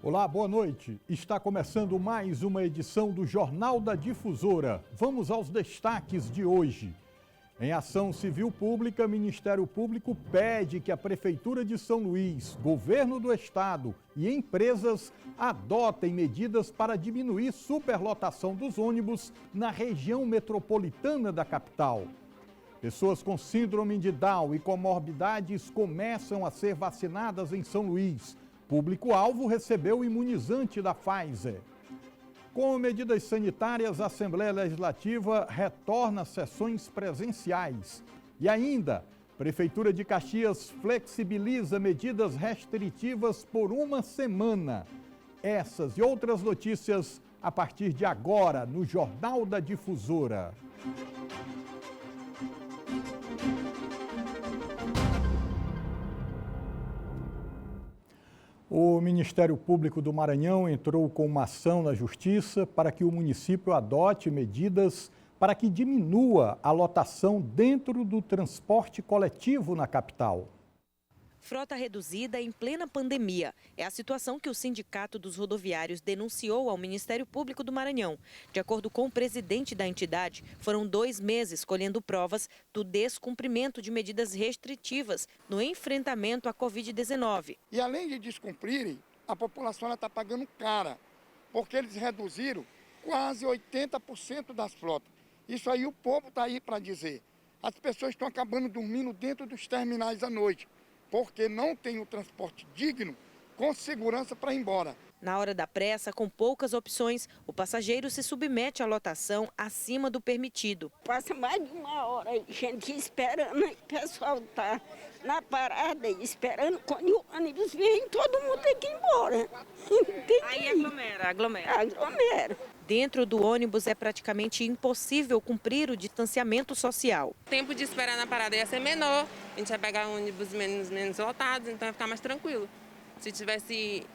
Olá, boa noite. Está começando mais uma edição do Jornal da Difusora. Vamos aos destaques de hoje. Em ação civil pública, Ministério Público pede que a Prefeitura de São Luís, Governo do Estado e empresas adotem medidas para diminuir superlotação dos ônibus na região metropolitana da capital. Pessoas com síndrome de Down e comorbidades começam a ser vacinadas em São Luís. Público-alvo recebeu o imunizante da Pfizer. Com medidas sanitárias, a Assembleia Legislativa retorna às sessões presenciais. E ainda, Prefeitura de Caxias flexibiliza medidas restritivas por uma semana. Essas e outras notícias a partir de agora no Jornal da Difusora. O Ministério Público do Maranhão entrou com uma ação na Justiça para que o município adote medidas para que diminua a lotação dentro do transporte coletivo na capital. Frota reduzida em plena pandemia. É a situação que o Sindicato dos Rodoviários denunciou ao Ministério Público do Maranhão. De acordo com o presidente da entidade, foram 2 meses colhendo provas do descumprimento de medidas restritivas no enfrentamento à Covid-19. E além de descumprirem, a população está pagando cara, porque eles reduziram quase 80% das frotas. Isso aí o povo está aí para dizer. As pessoas estão acabando dormindo dentro dos terminais à noite, porque não tem o transporte digno, com segurança para ir embora. Na hora da pressa, com poucas opções, o passageiro se submete à lotação acima do permitido. Passa mais de 1 hora aí, gente esperando, o pessoal está na parada esperando, quando o ônibus vem, todo mundo tem que ir embora. Aí aglomera. Dentro do ônibus é praticamente impossível cumprir o distanciamento social. O tempo de esperar na parada ia ser menor, a gente vai pegar ônibus menos lotados, então vai ficar mais tranquilo. Se tivesse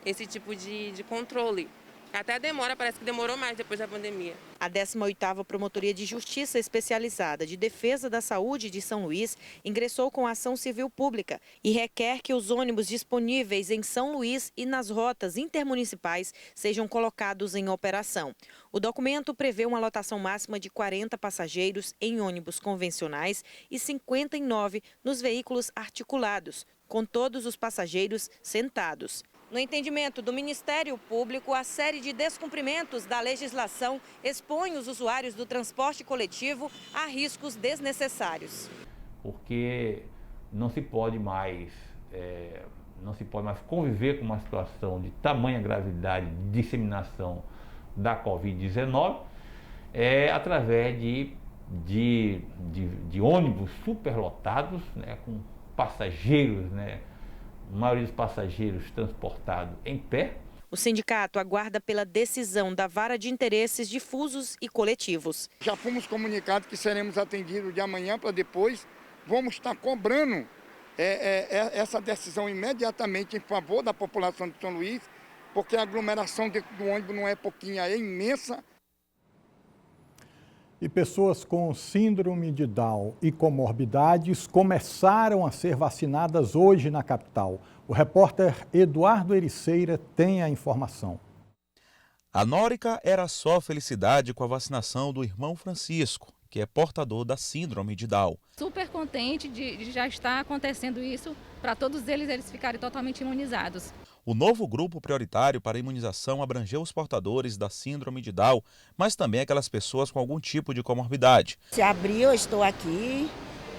esse tipo de controle. Até demora, parece que demorou mais depois da pandemia. A 18ª Promotoria de Justiça Especializada de Defesa da Saúde de São Luís ingressou com ação civil pública e requer que os ônibus disponíveis em São Luís e nas rotas intermunicipais sejam colocados em operação. O documento prevê uma lotação máxima de 40 passageiros em ônibus convencionais e 59 nos veículos articulados, com todos os passageiros sentados. No entendimento do Ministério Público, a série de descumprimentos da legislação expõe os usuários do transporte coletivo a riscos desnecessários. Porque não se pode mais conviver com uma situação de tamanha gravidade de disseminação da Covid-19 através de ônibus superlotados, né, com passageiros, né? A maioria dos passageiros transportados em pé. O sindicato aguarda pela decisão da Vara de Interesses Difusos e Coletivos. Já fomos comunicados que seremos atendidos de amanhã para depois. Vamos estar cobrando essa decisão imediatamente em favor da população de São Luís, porque a aglomeração dentro do ônibus não é pouquinha, é imensa. E pessoas com síndrome de Down e comorbidades começaram a ser vacinadas hoje na capital. O repórter Eduardo Ericeira tem a informação. A Nórica era só felicidade com a vacinação do irmão Francisco, que é portador da síndrome de Down. Super contente de já estar acontecendo isso, para todos eles ficarem totalmente imunizados. O novo grupo prioritário para a imunização abrangeu os portadores da síndrome de Down, mas também aquelas pessoas com algum tipo de comorbidade. Se abriu, eu estou aqui,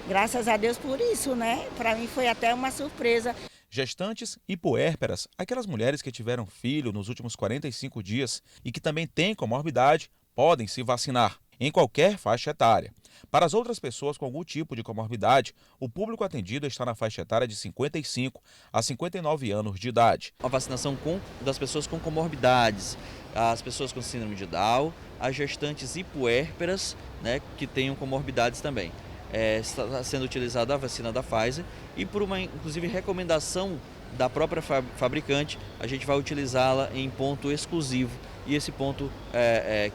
graças a Deus por isso, né? Para mim foi até uma surpresa. Gestantes e puérperas, aquelas mulheres que tiveram filho nos últimos 45 dias e que também têm comorbidade, podem se vacinar, em qualquer faixa etária. Para as outras pessoas com algum tipo de comorbidade, o público atendido está na faixa etária de 55 a 59 anos de idade. A vacinação das pessoas com comorbidades, as pessoas com síndrome de Down, as gestantes e puérperas, né, que tenham comorbidades também. Está sendo utilizada a vacina da Pfizer e por uma, inclusive, recomendação da própria fabricante, a gente vai utilizá-la em ponto exclusivo. E esse ponto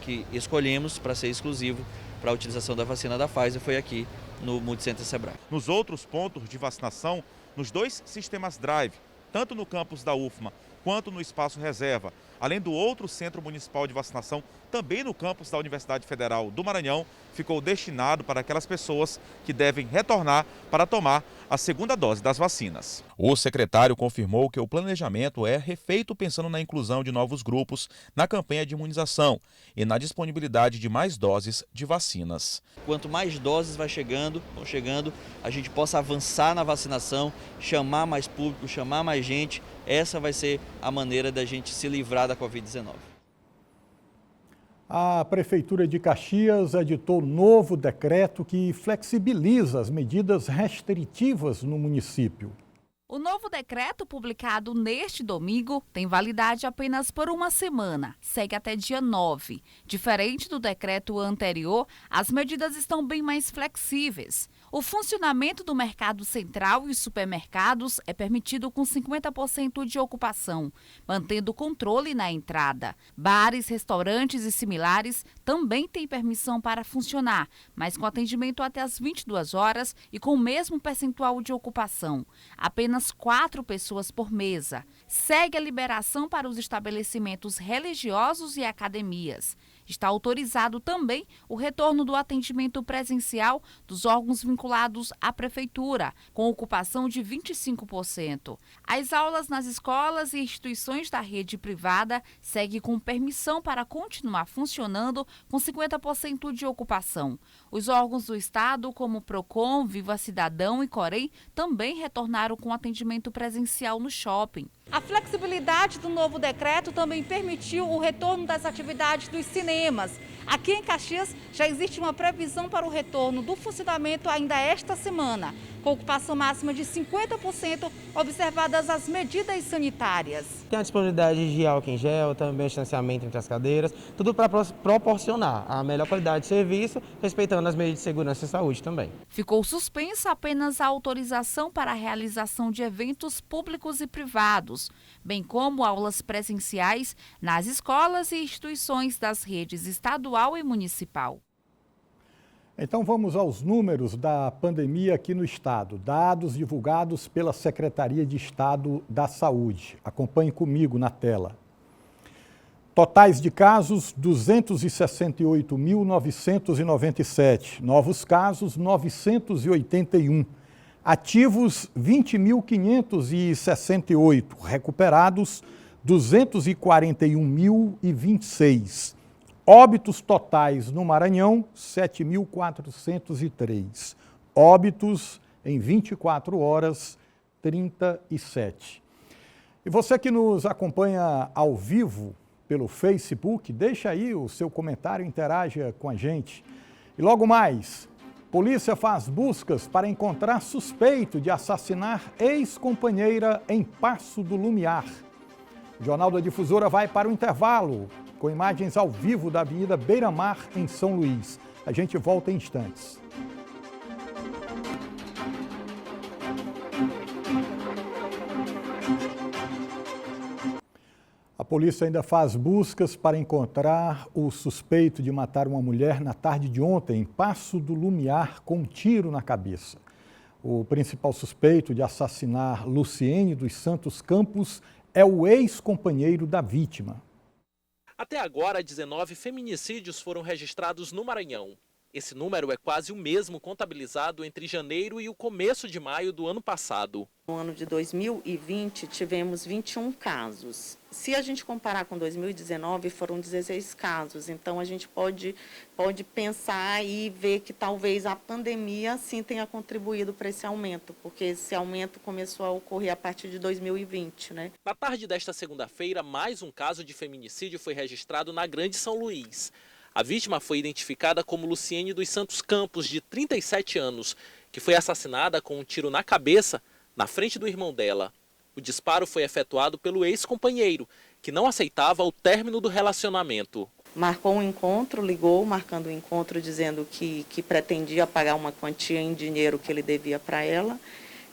que escolhemos para ser exclusivo para a utilização da vacina da Pfizer foi aqui no Multicenter Sebrae. Nos outros pontos de vacinação, nos 2 sistemas Drive, tanto no campus da UFMA quanto no espaço reserva, além do outro centro municipal de vacinação, também no campus da Universidade Federal do Maranhão, ficou destinado para aquelas pessoas que devem retornar para tomar a segunda dose das vacinas. O secretário confirmou que o planejamento é refeito pensando na inclusão de novos grupos na campanha de imunização e na disponibilidade de mais doses de vacinas. Quanto mais doses vão chegando, a gente possa avançar na vacinação, chamar mais público, chamar mais gente. Essa vai ser a maneira da gente se livrar da Covid-19. A Prefeitura de Caxias editou novo decreto que flexibiliza as medidas restritivas no município. O novo decreto, publicado neste domingo, tem validade apenas por uma semana, segue até dia 9. Diferente do decreto anterior, as medidas estão bem mais flexíveis. O funcionamento do mercado central e supermercados é permitido com 50% de ocupação, mantendo controle na entrada. Bares, restaurantes e similares também têm permissão para funcionar, mas com atendimento até às 22 horas e com o mesmo percentual de ocupação. Apenas 4 pessoas por mesa. Segue a liberação para os estabelecimentos religiosos e academias. Está autorizado também o retorno do atendimento presencial dos órgãos vinculados à Prefeitura, com ocupação de 25%. As aulas nas escolas e instituições da rede privada seguem com permissão para continuar funcionando com 50% de ocupação. Os órgãos do Estado, como Procon, Viva Cidadão e Corém, também retornaram com atendimento presencial no shopping. A flexibilidade do novo decreto também permitiu o retorno das atividades dos cinemas. Aqui em Caxias já existe uma previsão para o retorno do funcionamento ainda esta semana, com ocupação máxima de 50%, observadas as medidas sanitárias. Tem a disponibilidade de álcool em gel, também distanciamento entre as cadeiras, tudo para proporcionar a melhor qualidade de serviço, respeitando as medidas de segurança e saúde também. Ficou suspensa apenas a autorização para a realização de eventos públicos e privados, bem como aulas presenciais nas escolas e instituições das redes estadual e municipal. Então vamos aos números da pandemia aqui no estado, dados divulgados pela Secretaria de Estado da Saúde. Acompanhe comigo na tela. Totais de casos, 268.997. Novos casos, 981. Ativos, 20.568. Recuperados, 241.026. Óbitos totais no Maranhão, 7.403. Óbitos em 24 horas, 37. E você que nos acompanha ao vivo pelo Facebook, deixa aí o seu comentário, interaja com a gente. E logo mais, polícia faz buscas para encontrar suspeito de assassinar ex-companheira em Passo do Lumiar. O Jornal da Difusora vai para o intervalo, com imagens ao vivo da Avenida Beira-Mar, em São Luís. A gente volta em instantes. A polícia ainda faz buscas para encontrar o suspeito de matar uma mulher na tarde de ontem, em Passo do Lumiar, com um tiro na cabeça. O principal suspeito de assassinar Luciene dos Santos Campos é o ex-companheiro da vítima. Até agora, 19 feminicídios foram registrados no Maranhão. Esse número é quase o mesmo contabilizado entre janeiro e o começo de maio do ano passado. No ano de 2020, tivemos 21 casos. Se a gente comparar com 2019, foram 16 casos. Então, a gente pode pensar e ver que talvez a pandemia, sim, tenha contribuído para esse aumento, porque esse aumento começou a ocorrer a partir de 2020, né? Na tarde desta segunda-feira, mais um caso de feminicídio foi registrado na Grande São Luís. A vítima foi identificada como Luciene dos Santos Campos, de 37 anos, que foi assassinada com um tiro na cabeça, na frente do irmão dela. O disparo foi efetuado pelo ex-companheiro, que não aceitava o término do relacionamento. Marcou um encontro, ligou marcando o encontro, dizendo que pretendia pagar uma quantia em dinheiro que ele devia para ela.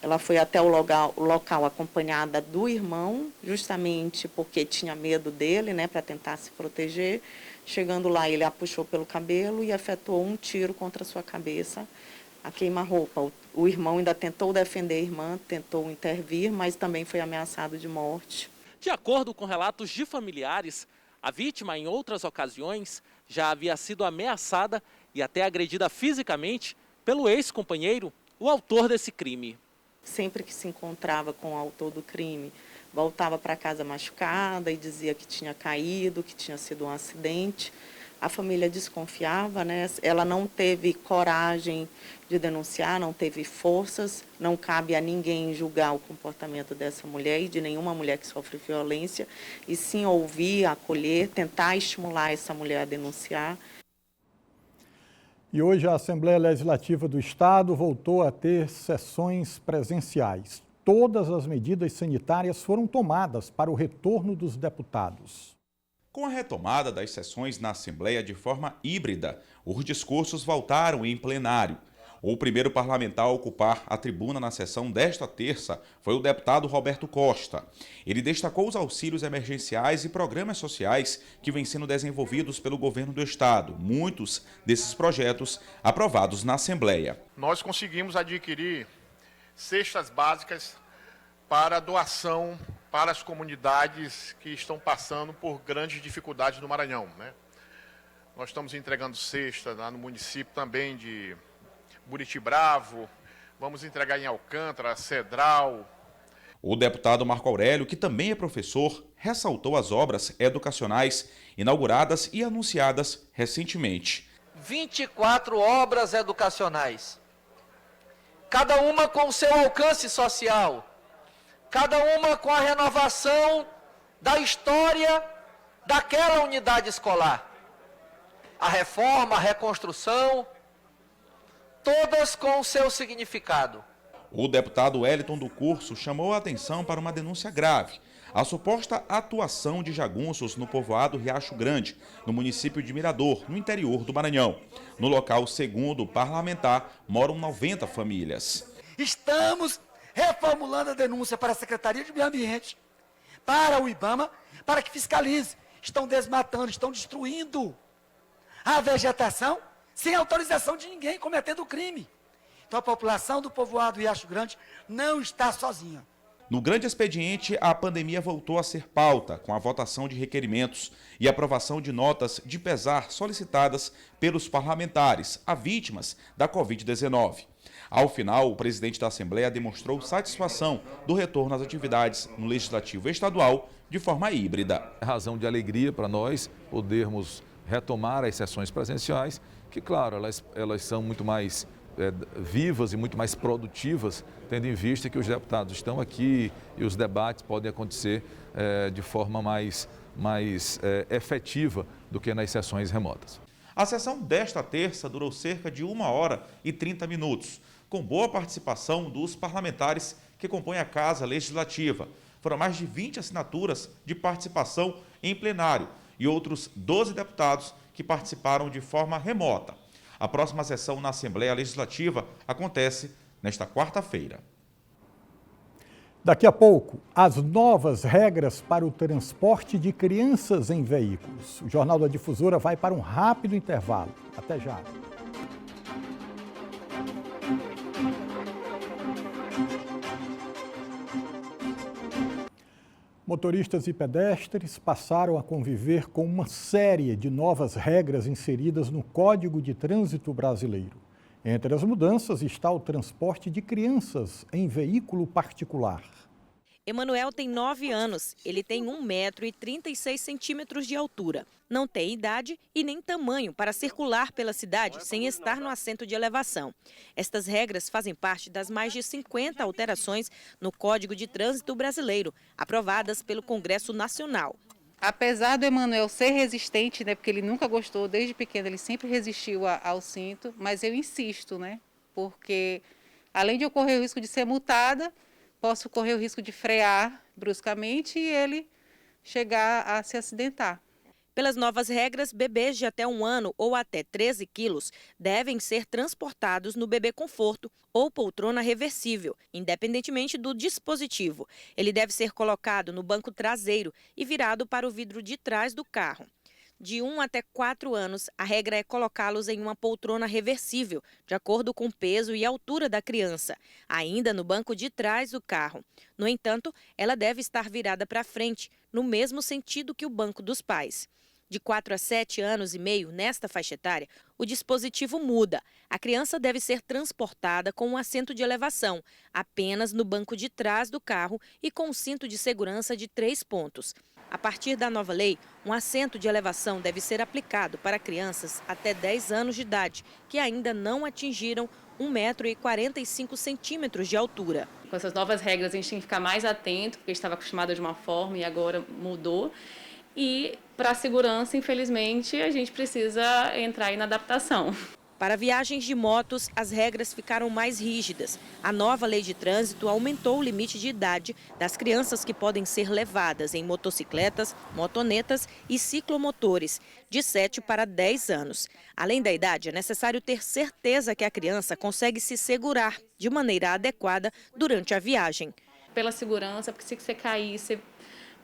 Ela foi até o local acompanhada do irmão, justamente porque tinha medo dele, né, para tentar se proteger. Chegando lá, ele a puxou pelo cabelo e efetuou um tiro contra a sua cabeça, a queima-roupa. O irmão ainda tentou defender a irmã, tentou intervir, mas também foi ameaçado de morte. De acordo com relatos de familiares, a vítima, em outras ocasiões, já havia sido ameaçada e até agredida fisicamente pelo ex-companheiro, o autor desse crime. Sempre que se encontrava com o autor do crime, voltava para casa machucada e dizia que tinha caído, que tinha sido um acidente. A família desconfiava, né? Ela não teve coragem de denunciar, não teve forças. Não cabe a ninguém julgar o comportamento dessa mulher e de nenhuma mulher que sofre violência, e sim ouvir, acolher, tentar estimular essa mulher a denunciar. E hoje a Assembleia Legislativa do Estado voltou a ter sessões presenciais. Todas as medidas sanitárias foram tomadas para o retorno dos deputados. Com a retomada das sessões na Assembleia de forma híbrida, os discursos voltaram em plenário. O primeiro parlamentar a ocupar a tribuna na sessão desta terça foi o deputado Roberto Costa. Ele destacou os auxílios emergenciais e programas sociais que vêm sendo desenvolvidos pelo governo do estado, muitos desses projetos aprovados na Assembleia. Nós conseguimos adquirir cestas básicas para doação para as comunidades que estão passando por grandes dificuldades no Maranhão, né? Nós estamos entregando cesta lá no município também de Buriti Bravo, vamos entregar em Alcântara, Cedral. O deputado Marco Aurélio, que também é professor, ressaltou as obras educacionais inauguradas e anunciadas recentemente. 24 obras educacionais, cada uma com o seu alcance social, cada uma com a renovação da história daquela unidade escolar. A reforma, a reconstrução, todas com o seu significado. O deputado Wellington do Curso chamou a atenção para uma denúncia grave: a suposta atuação de jagunços no povoado Riacho Grande, no município de Mirador, no interior do Maranhão. No local, segundo o parlamentar, moram 90 famílias. Estamos reformulando a denúncia para a Secretaria de Meio Ambiente, para o IBAMA, para que fiscalize. Estão desmatando, estão destruindo a vegetação sem autorização de ninguém, cometendo crime. Então a população do povoado Riacho Grande não está sozinha. No grande expediente, a pandemia voltou a ser pauta, com a votação de requerimentos e aprovação de notas de pesar solicitadas pelos parlamentares a vítimas da Covid-19. Ao final, o presidente da Assembleia demonstrou satisfação do retorno às atividades no Legislativo Estadual de forma híbrida. É razão de alegria para nós podermos retomar as sessões presenciais, que, claro, elas são muito mais vivas e muito mais produtivas, tendo em vista que os deputados estão aqui e os debates podem acontecer de forma mais efetiva do que nas sessões remotas. A sessão desta terça durou cerca de 1 hora e 30 minutos, com boa participação dos parlamentares que compõem a Casa Legislativa. Foram mais de 20 assinaturas de participação em plenário e outros 12 deputados que participaram de forma remota. A próxima sessão na Assembleia Legislativa acontece nesta quarta-feira. Daqui a pouco, as novas regras para o transporte de crianças em veículos. O Jornal da Difusora vai para um rápido intervalo. Até já. Motoristas e pedestres passaram a conviver com uma série de novas regras inseridas no Código de Trânsito Brasileiro. Entre as mudanças está o transporte de crianças em veículo particular. Emanuel tem 9 anos. Ele tem 1,36 m de altura. Não tem idade e nem tamanho para circular pela cidade sem estar no assento de elevação. Estas regras fazem parte das mais de 50 alterações no Código de Trânsito Brasileiro, aprovadas pelo Congresso Nacional. Apesar do Emanuel ser resistente, né, porque ele nunca gostou, desde pequeno ele sempre resistiu ao cinto, mas eu insisto, né, porque além de eu correr o risco de ser multada, posso correr o risco de frear bruscamente e ele chegar a se acidentar. Pelas novas regras, bebês de até 1 ano ou até 13 quilos devem ser transportados no bebê conforto ou poltrona reversível, independentemente do dispositivo. Ele deve ser colocado no banco traseiro e virado para o vidro de trás do carro. De 1 até 4 anos, a regra é colocá-los em uma poltrona reversível, de acordo com o peso e altura da criança, ainda no banco de trás do carro. No entanto, ela deve estar virada para frente, no mesmo sentido que o banco dos pais. De 4 a 7 anos e meio, nesta faixa etária, o dispositivo muda. A criança deve ser transportada com um assento de elevação, apenas no banco de trás do carro e com um cinto de segurança de 3 pontos. A partir da nova lei, um assento de elevação deve ser aplicado para crianças até 10 anos de idade, que ainda não atingiram 1,45 m de altura. Com essas novas regras, a gente tem que ficar mais atento, porque a gente estava acostumado de uma forma e agora mudou. E, para a segurança, infelizmente, a gente precisa entrar aí na adaptação. Para viagens de motos, as regras ficaram mais rígidas. A nova lei de trânsito aumentou o limite de idade das crianças que podem ser levadas em motocicletas, motonetas e ciclomotores, de 7 para 10 anos. Além da idade, é necessário ter certeza que a criança consegue se segurar de maneira adequada durante a viagem. Pela segurança, porque se você cair, você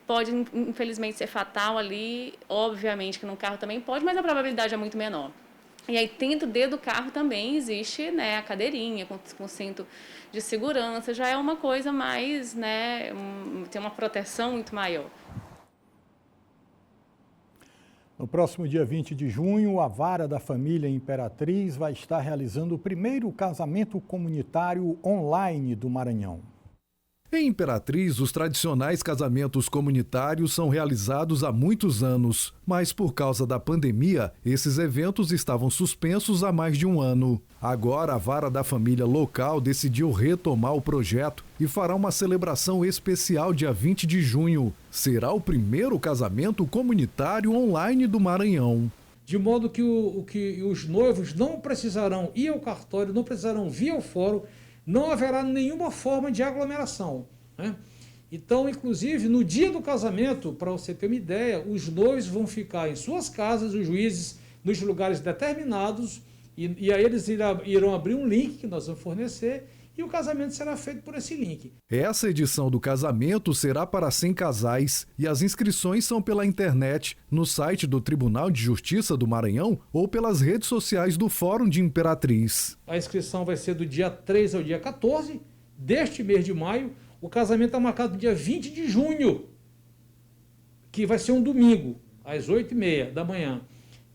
pode, infelizmente, ser fatal ali. Obviamente que no carro também pode, mas a probabilidade é muito menor. E aí, dentro do carro também existe, né, a cadeirinha com cinto de segurança, já é uma coisa mais, né, tem uma proteção muito maior. No próximo dia 20 de junho, a Vara da Família Imperatriz vai estar realizando o primeiro casamento comunitário online do Maranhão. Em Imperatriz, os tradicionais casamentos comunitários são realizados há muitos anos, mas por causa da pandemia, esses eventos estavam suspensos há mais de um ano. Agora, a Vara da Família local decidiu retomar o projeto e fará uma celebração especial dia 20 de junho. Será o primeiro casamento comunitário online do Maranhão. De modo que os noivos não precisarão ir ao cartório, não precisarão vir ao fórum, não haverá nenhuma forma de aglomeração, né? Então, inclusive, no dia do casamento, para você ter uma ideia, os noivos vão ficar em suas casas, os juízes nos lugares determinados, e aí eles irão abrir um link que nós vamos fornecer, e o casamento será feito por esse link. Essa edição do casamento será para 100 casais e as inscrições são pela internet, no site do Tribunal de Justiça do Maranhão ou pelas redes sociais do Fórum de Imperatriz. A inscrição vai ser do dia 3 ao dia 14 deste mês de maio. O casamento está marcado no dia 20 de junho, que vai ser um domingo, às 8h30 da manhã.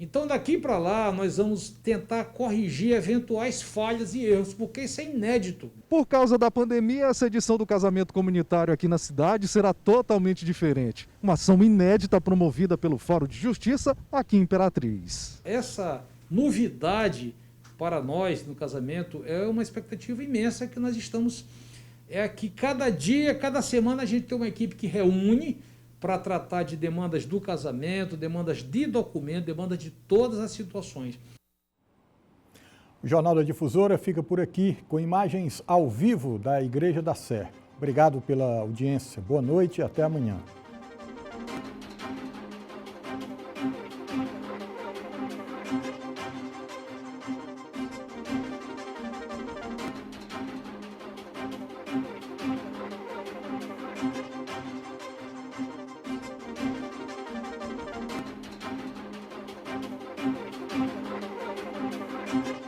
Então, daqui para lá, nós vamos tentar corrigir eventuais falhas e erros, porque isso é inédito. Por causa da pandemia, essa edição do casamento comunitário aqui na cidade será totalmente diferente. Uma ação inédita promovida pelo Fórum de Justiça aqui em Imperatriz. Essa novidade para nós no casamento é uma expectativa imensa que nós estamos... É que cada dia, cada semana, a gente tem uma equipe que reúne para tratar de demandas do casamento, demandas de documento, demandas de todas as situações. O Jornal da Difusora fica por aqui com imagens ao vivo da Igreja da Sé. Obrigado pela audiência, boa noite e até amanhã.